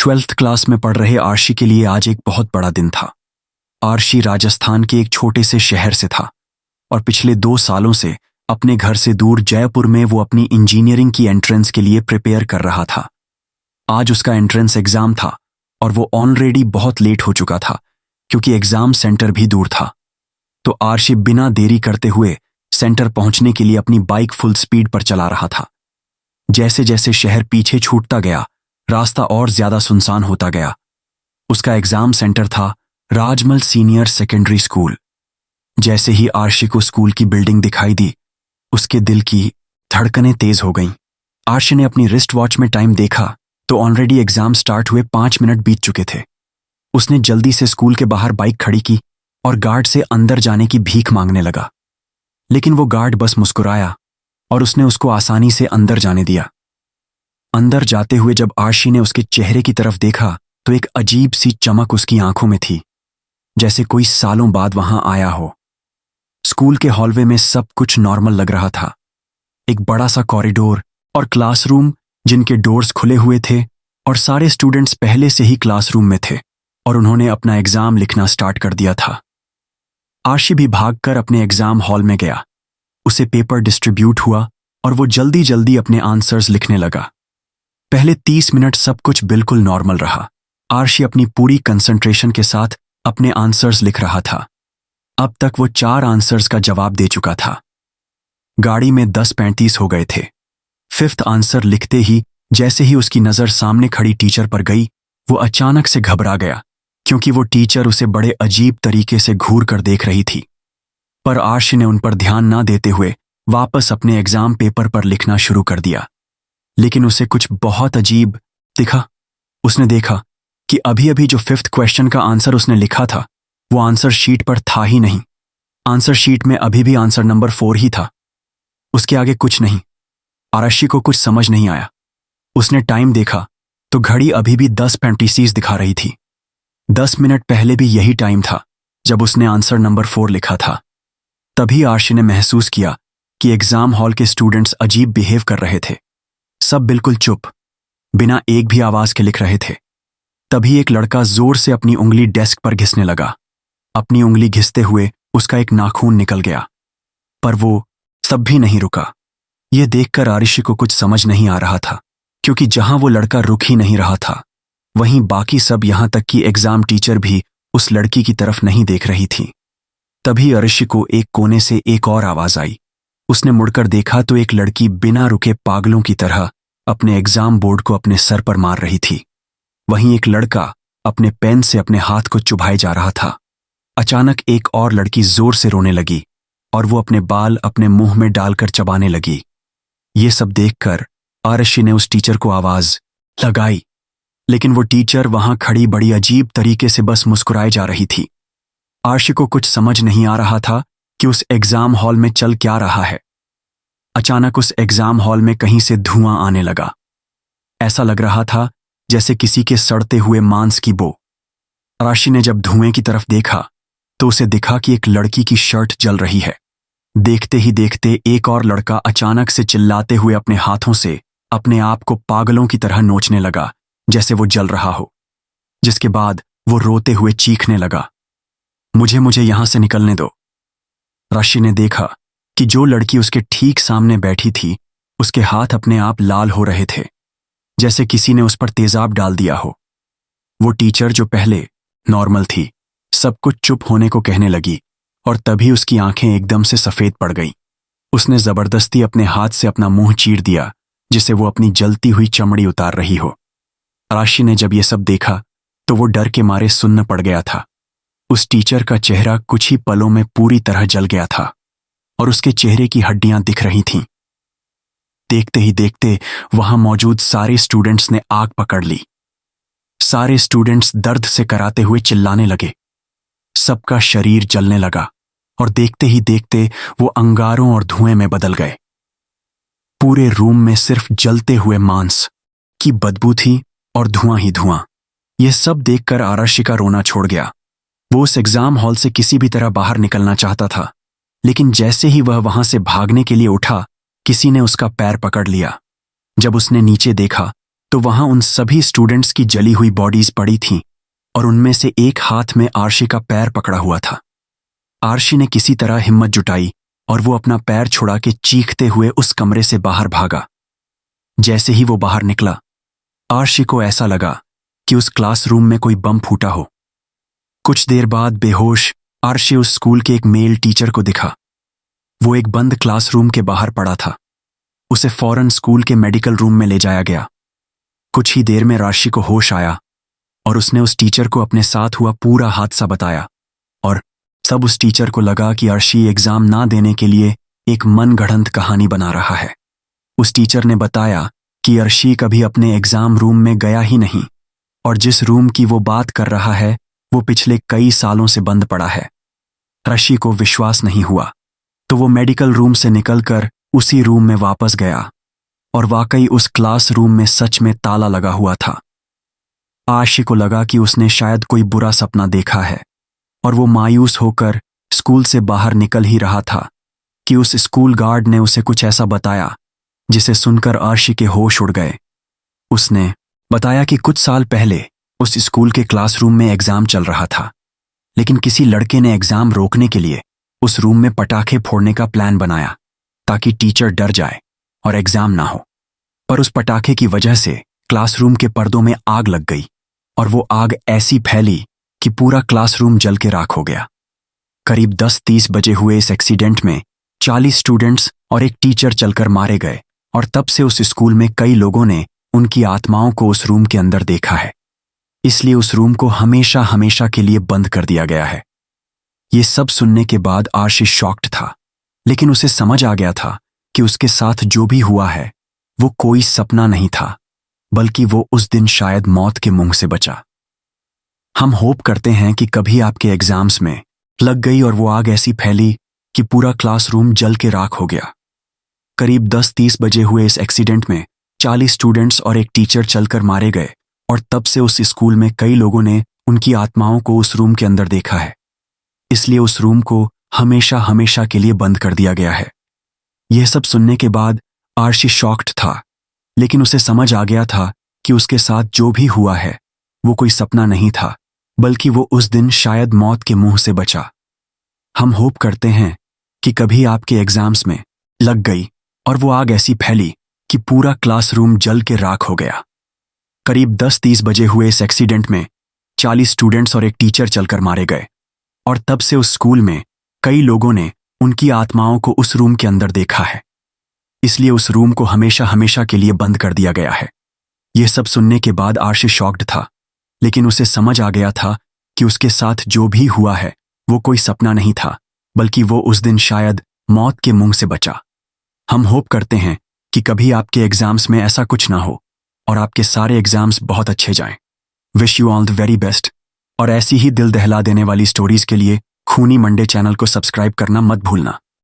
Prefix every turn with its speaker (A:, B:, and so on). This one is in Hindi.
A: ट्वेल्थ क्लास में पढ़ रहे आर्शी के लिए आज एक बहुत बड़ा दिन था। आर्शी राजस्थान के एक छोटे से शहर से था और पिछले 2 सालों से अपने घर से दूर जयपुर में वो अपनी इंजीनियरिंग की एंट्रेंस के लिए प्रिपेयर कर रहा था। आज उसका एंट्रेंस एग्जाम था और वो ऑलरेडी बहुत लेट हो चुका था क्योंकि एग्जाम सेंटर भी दूर था। तो आर्शी बिना देरी करते हुए सेंटर पहुंचने के लिए अपनी बाइक फुल स्पीड पर चला रहा था। जैसे जैसे शहर पीछे छूटता गया, रास्ता और ज्यादा सुनसान होता गया। उसका एग्जाम सेंटर था राजमल सीनियर सेकेंडरी स्कूल। जैसे ही आर्शी को स्कूल की बिल्डिंग दिखाई दी, उसके दिल की धड़कनें तेज हो गईं। आर्शी ने अपनी रिस्ट वॉच में टाइम देखा तो ऑलरेडी एग्जाम स्टार्ट हुए 5 मिनट बीत चुके थे। उसने जल्दी से स्कूल के बाहर बाइक खड़ी की और गार्ड से अंदर जाने की भीख मांगने लगा, लेकिन वो गार्ड बस मुस्कुराया और उसने उसको आसानी से अंदर जाने दिया। अंदर जाते हुए जब आर्शी ने उसके चेहरे की तरफ देखा तो एक अजीब सी चमक उसकी आंखों में थी, जैसे कोई सालों बाद वहां आया हो। स्कूल के हॉलवे में सब कुछ नॉर्मल लग रहा था। एक बड़ा सा कॉरिडोर और क्लासरूम जिनके डोर्स खुले हुए थे और सारे स्टूडेंट्स पहले से ही क्लासरूम में थे और उन्होंने अपना एग्जाम लिखना स्टार्ट कर दिया था। आर्शी भी भागकर अपने एग्जाम हॉल में गया। उसे पेपर डिस्ट्रीब्यूट हुआ और वो जल्दी जल्दी अपने आंसर्स लिखने लगा। पहले 30 मिनट सब कुछ बिल्कुल नॉर्मल रहा। आर्शी अपनी पूरी कंसंट्रेशन के साथ अपने आंसर्स लिख रहा था। अब तक वो 4 आंसर्स का जवाब दे चुका था। गाड़ी में 10:35 हो गए थे। 5th आंसर लिखते ही जैसे ही उसकी नजर सामने खड़ी टीचर पर गई, वो अचानक से घबरा गया क्योंकि वो टीचर उसे बड़े अजीब तरीके से घूर कर देख रही थी। पर आर्शी ने उन पर ध्यान ना देते हुए वापस अपने एग्जाम पेपर पर लिखना शुरू कर दिया। लेकिन उसे कुछ बहुत अजीब दिखा। उसने देखा कि अभी अभी जो 5th क्वेश्चन का आंसर उसने लिखा था वो आंसर शीट पर था ही नहीं। आंसर शीट में अभी भी आंसर नंबर 4 ही था, उसके आगे कुछ नहीं। आर्शी को कुछ समझ नहीं आया। उसने टाइम देखा तो घड़ी अभी भी 10:35 दिखा रही थी। 10 मिनट पहले भी यही टाइम था जब उसने आंसर नंबर 4 लिखा था। तभी आर्शी ने महसूस किया कि एग्जाम हॉल के स्टूडेंट्स अजीब बिहेव कर रहे थे। सब बिल्कुल चुप, बिना एक भी आवाज के लिख रहे थे। तभी एक लड़का जोर से अपनी उंगली डेस्क पर घिसने लगा। अपनी उंगली घिसते हुए उसका एक नाखून निकल गया, पर वो तब भी नहीं रुका। यह देखकर आर्शी को कुछ समझ नहीं आ रहा था क्योंकि जहां वो लड़का रुक ही नहीं रहा था, वहीं बाकी सब यहां तक कि एग्जाम टीचर भी उस लड़की की तरफ नहीं देख रही थी। तभी आर्शी को एक कोने से एक और आवाज आई। उसने मुड़कर देखा तो एक लड़की बिना रुके पागलों की तरह अपने एग्जाम बोर्ड को अपने सर पर मार रही थी। वहीं एक लड़का अपने पेन से अपने हाथ को चुभाए जा रहा था। अचानक एक और लड़की जोर से रोने लगी और वो अपने बाल अपने मुंह में डालकर चबाने लगी। ये सब देखकर आर्शी ने उस टीचर को आवाज लगाई, लेकिन वो टीचर वहां खड़ी बड़ी अजीब तरीके से बस मुस्कुराए जा रही थी। आर्शी को कुछ समझ नहीं आ रहा था कि उस एग्जाम हॉल में चल क्या रहा है। अचानक उस एग्जाम हॉल में कहीं से धुआं आने लगा। ऐसा लग रहा था जैसे किसी के सड़ते हुए मांस की बो। आर्शी ने जब धुएं की तरफ देखा तो उसे दिखा कि एक लड़की की शर्ट जल रही है। देखते ही देखते एक और लड़का अचानक से चिल्लाते हुए अपने हाथों से अपने आप को पागलों की तरह नोचने लगा जैसे वो जल रहा हो, जिसके बाद वो रोते हुए चीखने लगा, मुझे यहां से निकलने दो। आर्शी ने देखा कि जो लड़की उसके ठीक सामने बैठी थी उसके हाथ अपने आप लाल हो रहे थे, जैसे किसी ने उस पर तेजाब डाल दिया हो। वो टीचर जो पहले नॉर्मल थी, सब कुछ चुप होने को कहने लगी और तभी उसकी आंखें एकदम से सफेद पड़ गईं। उसने जबरदस्ती अपने हाथ से अपना मुंह चीर दिया जिसे वो अपनी जलती हुई चमड़ी उतार रही हो। आर्शी ने जब ये सब देखा तो वो डर के मारे सुन्न पड़ गया था। उस टीचर का चेहरा कुछ ही पलों में पूरी तरह जल गया था और उसके चेहरे की हड्डियां दिख रही थीं। देखते ही देखते वहां मौजूद सारे स्टूडेंट्स ने आग पकड़ ली। सारे स्टूडेंट्स दर्द से कराते हुए चिल्लाने लगे। सबका शरीर जलने लगा और देखते ही देखते वो अंगारों और धुएं में बदल गए। पूरे रूम में सिर्फ जलते हुए मांस की बदबू थी और धुआं ही धुआं। यह सब देखकर आर्शी का रोना छोड़ गया। वो उस एग्जाम हॉल से किसी भी तरह बाहर निकलना चाहता था, लेकिन जैसे ही वह वहां से भागने के लिए उठा, किसी ने उसका पैर पकड़ लिया। जब उसने नीचे देखा तो तो वहां उन सभी स्टूडेंट्स की जली हुई बॉडीज पड़ी थीं और उनमें से एक हाथ में आरशी का पैर पकड़ा हुआ था। आरशी ने किसी तरह हिम्मत जुटाई और वो अपना पैर छुड़ा के चीखते हुए उस कमरे से बाहर भागा। जैसे ही वो बाहर निकला, आरशी को ऐसा लगा कि उस क्लासरूम में कोई बम फूटा हो। कुछ देर बाद बेहोश आरशी उस स्कूल के एक मेल टीचर को दिखा। वो एक बंद क्लासरूम के बाहर पड़ा था। उसे फौरन स्कूल के मेडिकल रूम में ले जाया गया। कुछ ही देर में आरशी को होश आया और उसने उस टीचर को अपने साथ हुआ पूरा हादसा बताया और तब उस टीचर को लगा कि आरशी एग्जाम ना देने के लिए एक मनगढ़ंत कहानी बना रहा है। उस टीचर ने बताया कि आरशी कभी अपने एग्जाम रूम में गया ही नहीं और जिस रूम की वो बात कर रहा है वो पिछले कई सालों से बंद पड़ा है। आरशी को विश्वास नहीं हुआ तो वो मेडिकल रूम से निकलकर उसी रूम में वापस गया और वाकई उस क्लासरूम में सच में ताला लगा हुआ था। आरशी को लगा कि उसने शायद कोई बुरा सपना देखा है और वो मायूस होकर स्कूल से बाहर निकल ही रहा था कि उस स्कूल गार्ड ने उसे कुछ ऐसा बताया जिसे सुनकर आरशी के होश उड़ गए। उसने बताया कि कुछ साल पहले उस स्कूल के क्लासरूम में एग्जाम चल रहा था, लेकिन किसी लड़के ने एग्जाम रोकने के लिए उस रूम में पटाखे फोड़ने का प्लान बनाया ताकि टीचर डर जाए और एग्जाम ना हो। पर उस पटाखे की वजह से क्लासरूम के पर्दों में आग लग गई और वो आग ऐसी फैली कि पूरा क्लासरूम जल के राख हो गया। करीब 10:30 बजे हुए इस एक्सीडेंट में 40 स्टूडेंट्स और एक टीचर चलकर मारे गए और तब से उस स्कूल में कई लोगों ने उनकी आत्माओं को उस रूम के अंदर देखा है। इसलिए उस रूम को हमेशा हमेशा के लिए बंद कर दिया गया है। ये सब सुनने के बाद आरशी शॉक्ड था, लेकिन उसे समझ आ गया था कि उसके साथ जो भी हुआ है वो कोई सपना नहीं था, बल्कि वो उस दिन शायद मौत के मुंह से बचा। हम होप करते हैं कि कभी आपके एग्जाम्स में लग गई और वो आग ऐसी फैली कि पूरा क्लासरूम जल के राख हो गया। करीब 10:30 बजे हुए इस एक्सीडेंट में 40 स्टूडेंट्स और एक टीचर चलकर मारे गए और तब से उस स्कूल में कई लोगों ने उनकी आत्माओं को उस रूम के अंदर देखा है। इसलिए उस रूम को हमेशा हमेशा के लिए बंद कर दिया गया है। यह सब सुनने के बाद आरशी शॉक्ड था, लेकिन उसे समझ आ गया था कि उसके साथ जो भी हुआ है वो कोई सपना नहीं था, बल्कि वो उस दिन शायद मौत के मुंह से बचा। हम होप करते हैं कि कभी आपके एग्जाम्स में लग गई और वो आग ऐसी फैली कि पूरा क्लासरूम जल के राख हो गया। करीब 10:30 बजे हुए इस एक्सीडेंट में 40 स्टूडेंट्स और एक टीचर चलकर मारे गए और तब से उस स्कूल में कई लोगों ने उनकी आत्माओं को उस रूम के अंदर देखा है। इसलिए उस रूम को हमेशा हमेशा के लिए बंद कर दिया गया है। यह सब सुनने के बाद आरशी शॉक्ड था, लेकिन उसे समझ आ गया था कि उसके साथ जो भी हुआ है वो कोई सपना नहीं था, बल्कि वो उस दिन शायद मौत के मुंह से बचा। हम होप करते हैं कि कभी आपके एग्जाम्स में ऐसा कुछ ना हो और आपके सारे एग्जाम्स बहुत अच्छे जाएं। Wish you all the very best. और ऐसी ही दिल दहला देने वाली स्टोरीज के लिए खूनी मंडे चैनल को सब्सक्राइब करना मत भूलना।